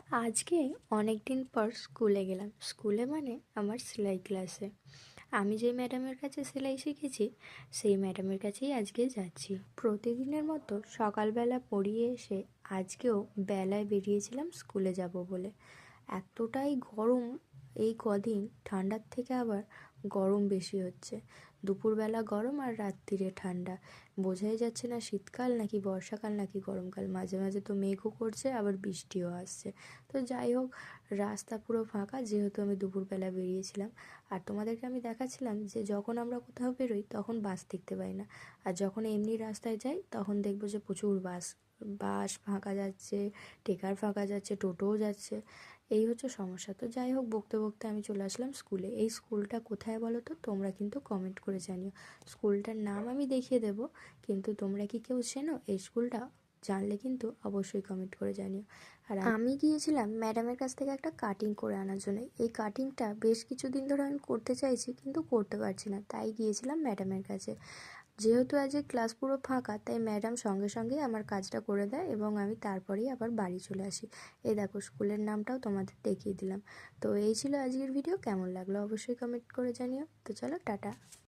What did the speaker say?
আজকে অনেক দিন পর স্কুলে গেলাম। স্কুলে মানে আমার সেলাই ক্লাসে। আমি যেই ম্যাডামের কাছে সেলাই শিখেছি সেই ম্যাডামের কাছেই আজকে যাচ্ছি। প্রতিদিনের মতো সকালবেলা পড়িয়ে এসে আজকেও বেলায় বেরিয়েছিলাম স্কুলে যাব বলে। এতটাই গরম এই কদিন, ঠান্ডার থেকে আবার গরম বেশি হচ্ছে। দুপুরবেলা গরম আর রাত্রিরে ঠান্ডা, বোঝাই যাচ্ছে না শীতকাল নাকি বর্ষাকাল নাকি গরমকাল। মাঝে মাঝে তো মেঘও করছে, আবার বৃষ্টিও আসছে। তো যাই হোক, রাস্তা পুরো ফাঁকা যেহেতু আমি দুপুরবেলা বেরিয়েছিলাম। আর তোমাদেরকে আমি দেখাচ্ছিলাম যে যখন আমরা কোথাও বেরোই তখন বাস দেখতে পাই না, আর যখন এমনি রাস্তায় যাই তখন দেখবো যে প্রচুর বাস। বাস ফাঁকা যাচ্ছে, টেকার ফাঁকা যাচ্ছে, টোটোও যাচ্ছে। এই হচ্ছে সমস্যা। তো যাই হোক, বকতে বকতে আমি চলে আসলাম স্কুলে। এই স্কুলটা কোথায় বলো তো? তোমরা কিন্তু কমেন্ট করে জানিও। স্কুলটার নাম আমি দেখিয়ে দেবো, কিন্তু তোমরা কি কেউ চেনো এই স্কুলটা? জানলে কিন্তু অবশ্যই কমেন্ট করে জানিও। আর আমি গিয়েছিলাম ম্যাডামের কাছ থেকে একটা কাটিং করে আনার জন্য। এই কাটিংটা বেশ কিছুদিন ধরে আমি করতে চাইছি কিন্তু করতে পারছি না, তাই গিয়েছিলাম ম্যাডামের কাছে। যেহেতু আজকে ক্লাস পুরো ফাঁকা, তাই ম্যাডাম সঙ্গে সঙ্গে আমার কাজটা করে দেয় এবং আমি তারপরেই আবার বাড়ি চলে আসি। এই দেখো, স্কুলের নামটাও তোমাদের দেখিয়ে দিলাম। তো এই ছিল আজকের ভিডিও। কেমন লাগলো অবশ্যই কমেন্ট করে জানিও। তো চলো, টাটা।